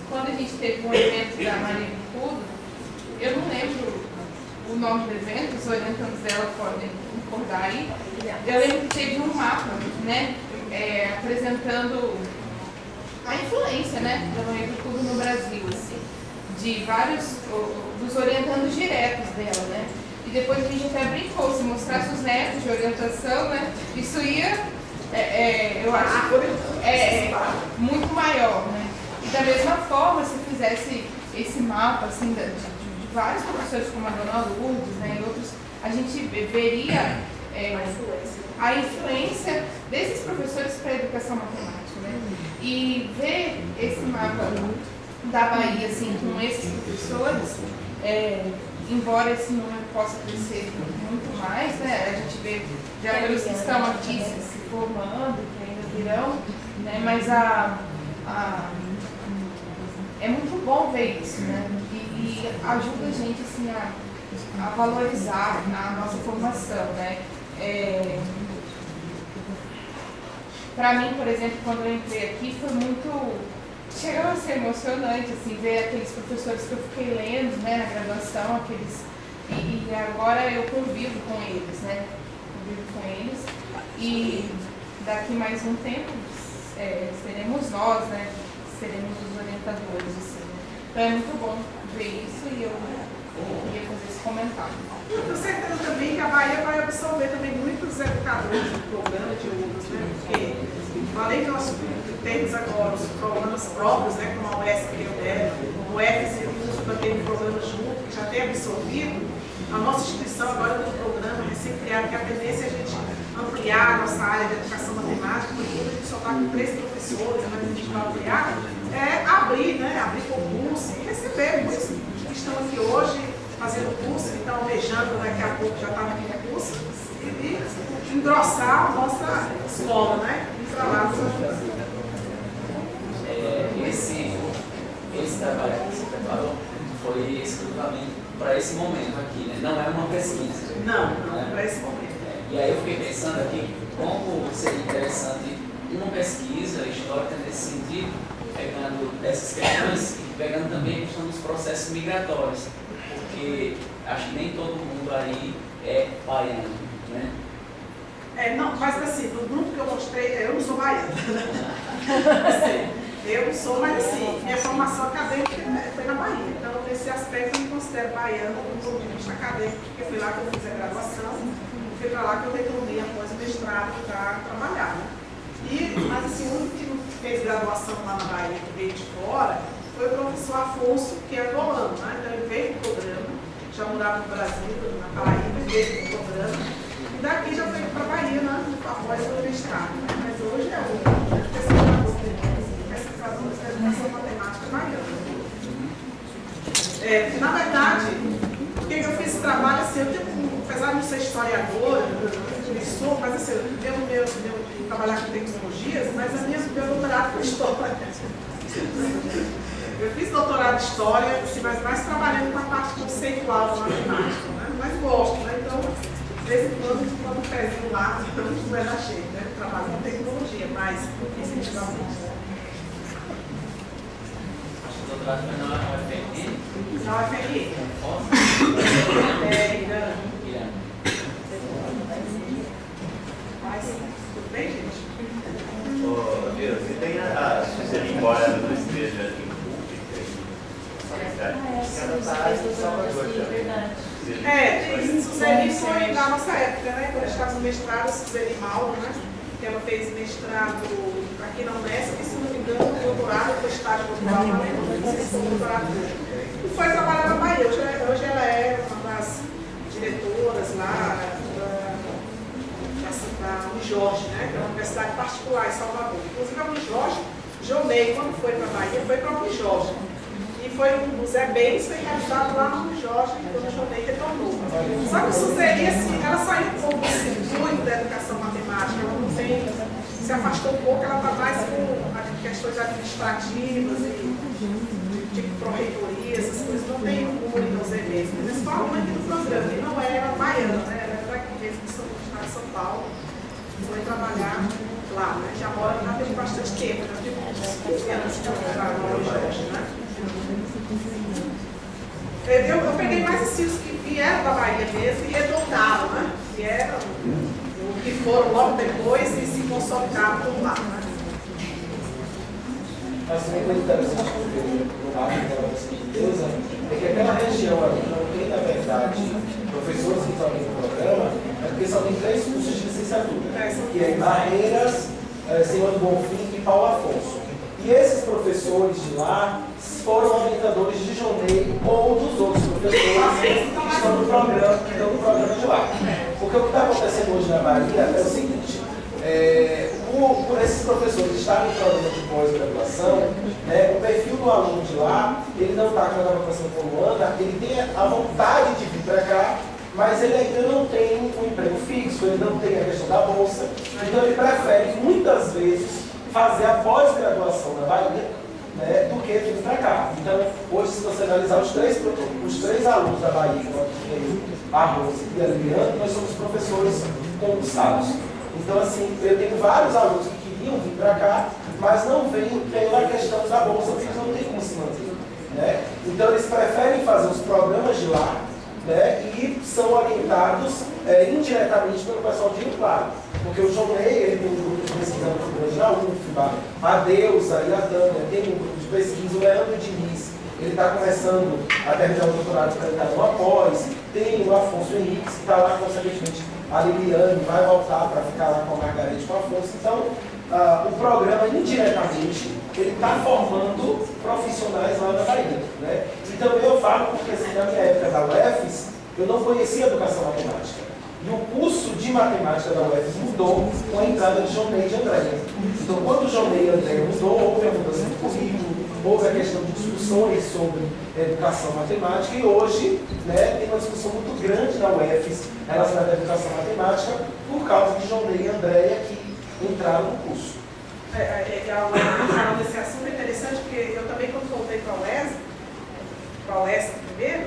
quando a gente teve um evento da Maria do Tudo, eu não lembro o nome do evento, os orientantes dela podem concordar aí. Eu lembro que teve um mapa, né, apresentando a influência, né, da Maria do Tudo no Brasil, assim, de vários, dos orientandos diretos dela, né. E depois a gente até brincou, se mostrasse os netos de orientação, né, isso ia, eu acho, muito maior, né. E da mesma forma, se fizesse esse mapa, assim, de vários professores como a Dona Lourdes, né, e outros, a gente veria a influência desses professores para a educação matemática, né. E ver esse mapa da Bahia, assim, com esses professores, embora esse número possa crescer muito mais, né? A gente vê já pelos que estão aqui se formando, que ainda virão, né? Mas é muito bom ver isso, né? E ajuda a gente assim, a valorizar a nossa formação, né? Para mim, por exemplo, quando eu entrei aqui, foi muito... Chegou a ser emocionante, assim, ver aqueles professores que eu fiquei lendo, né, na graduação, e agora eu convivo com eles, né? Convivo com eles. E daqui mais um tempo, seremos nós, né? Seremos os orientadores, assim. Então é muito bom ver isso e eu queria fazer esse comentário. Eu tenho certeza também que a Bahia vai absorver também muitos educadores do programa de UFAS, né? Porque, além de nós termos agora os programas próprios, né? Como a UESC que eu der, o UFS e o USP tem um programa junto, que já tem absorvido, a nossa instituição agora tem um programa recém-criado, que a tendência é a gente ampliar a nossa área de educação matemática, porque a gente só está com 3 professores, mas a gente vai ampliar, abrir, né? Abrir concurso e receber muitos que estão aqui hoje, fazendo curso, então almejando daqui a pouco já está naquele curso, e engrossar a nossa escola, né? Para lá esse trabalho que você preparou foi exclusivamente para esse momento aqui, né? Não é uma pesquisa. Não, para esse momento. E aí eu fiquei pensando aqui como seria interessante uma pesquisa histórica nesse sentido, pegando essas questões e pegando também a questão dos processos migratórios. Porque acho que nem todo mundo aí é baiano, né? Não, mas assim, do grupo que eu mostrei, eu não sou baiana. Eu não sou, mas assim, minha formação acadêmica foi na Bahia. Então, nesse aspecto, eu me considero baiana do ponto de vista acadêmico, porque foi lá que eu fiz a graduação, foi para lá que eu retornei após o mestrado para trabalhar. Né? Mas assim, o único que não fez graduação lá na Bahia, que veio de fora, foi o professor Afonso, que é angolano, né? Então ele veio do programa, já morava no Brasil, na Paraíba, veio do programa, e daqui já veio para a Bahia, né? Após o mestrado, né? Mas hoje é o pesquisador de educação matemática baiana. Na verdade, por que eu fiz esse trabalho assim? Apesar de não ser historiadora, mas assim, eu trabalhar com tecnologias, mas meu doutorado foi história. Eu fiz doutorado em História, assim, mas mais trabalhando com a parte conceitual da matemática, né? Mas gosto, né? Então, de vez em quando um pezinho lá, não é da cheia, né? Eu trabalho com tecnologia, mas efetivamente. Acho que o doutorado foi na UFRN? Na UFRN. Irã. Mas, tudo bem, gente? Deus, e tem a Suzeli, embora ela não esteja em Suzeli foi na nossa época, né? Quando eu estava no mestrado, Suzeli Mauro, né? Que ela fez mestrado aqui na Unesp, e se não me engano, doutorado, foi estágio doutoral na Alemanha, não sei se foi doutorado. E foi trabalhar na Bahia. Hoje ela é uma das diretoras lá da Unijorge, né? Que é uma universidade particular em Salvador. Inclusive a Unijorge, Jonei, quando foi para a Bahia, foi para a Unijorge. E foi o Zé Bens, foi realizado lá no Unijorge, quando a Jonei retornou. Só que o Suzeli, assim, ela saiu um pouco assim, muito da educação matemática, ela não tem, se afastou um pouco, ela está mais com questões administrativas e tipo pró-reitoria, essas coisas, não tem muito no Zé Bens. Mas eles falam aqui do programa, e não era baiana, né? Ela era daqui mesmo, de São Paulo, foi trabalhar lá, né? Já mora lá tem bastante tempo, já tem uns 15 anos que ela trabalha no Unijorge, né? Eu peguei mais assim os que vieram da Bahia mesmo e retornaram, né? Vieram, que foram logo depois e se consolidaram por lá, né? Mas também coisa interessante que eu no mapa daquela pesquisa é que aquela região ali não tem, na verdade, professores que estão no programa, porque só tem 3 cursos de licenciatura, que é Barreiras, Senhor do Bonfim e Paulo Afonso. E esses professores de lá foram orientadores de Jonei ou dos outros professores que estão no programa de lá. Porque o que está acontecendo hoje na Bahia é o seguinte, por esses professores estarem em programa de pós-graduação, né, o perfil do um aluno de lá, ele não está com a vocação formada, ele tem a vontade de vir para cá, mas ele ainda não tem um emprego fixo, ele não tem a questão da bolsa, então ele prefere muitas vezes fazer a pós-graduação na Bahia, né, do que vir para cá. Então, hoje, se você analisar os três alunos da Bahia, a Rose e a Liliane, nós somos professores concursados. Então, assim, eu tenho vários alunos que queriam vir para cá, mas não vêm pela questão da bolsa, porque eles não têm como se manter. Né? Então, eles preferem fazer os programas de lá, né, e são orientados indiretamente pelo pessoal de Rio Claro. Porque o João Ney, ele tem um grupo de pesquisa muito grande na UFBA, a Deusa e a Tânia tem um grupo de pesquisa, o Leandro Diniz, ele está começando a terminar o doutorado para entrar no após, tem o Afonso Henrique, que está lá, consequentemente, a Liliane vai voltar para ficar lá com a Margarete com o Afonso. Então, o programa, indiretamente, ele está formando profissionais lá na Bahia. Né? Então, eu falo porque, assim, na minha época da UFES, eu não conhecia educação matemática. E o curso de matemática da UFES mudou com a entrada de João Ney e de Andréia. Então, quando o João Ney e Andréia mudou, houve a mudança de currículo, houve a questão de discussões sobre educação matemática, e hoje, né, tem uma discussão muito grande na UFES relacionada à educação matemática por causa de João Ney e Andréia que entraram no curso. Falando desse assunto é interessante, porque eu também, quando voltei para a UESA primeiro,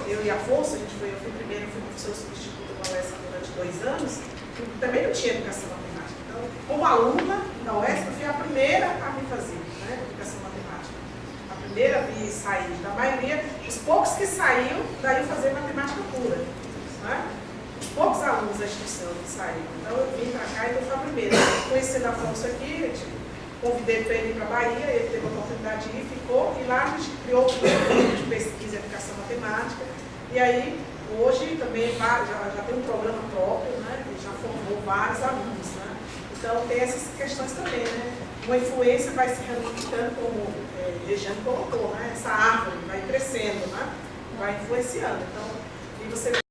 eu e Afonso, eu fui primeiro, fui professor substituto da UESA durante 2 anos, e também não tinha educação matemática. Então, como aluna da UESA, eu fui a primeira a me fazer, né, educação matemática. A primeira a vir sair, da maioria, os poucos que saíram, daí fazer matemática pura. Né? Os poucos alunos da instituição que saíram. Então, eu vim para cá e eu fui a primeira. Conhecendo Afonso aqui, convidei para ele ir para a Bahia, ele teve a oportunidade de ir, ficou, e lá a gente criou um grupo de pesquisa e educação matemática, e aí, hoje também já tem um programa próprio, né, e já formou vários alunos, né, então tem essas questões também, né, uma influência vai se ramificando, como Regiane colocou, né, essa árvore vai crescendo, né, vai influenciando, então, e você vê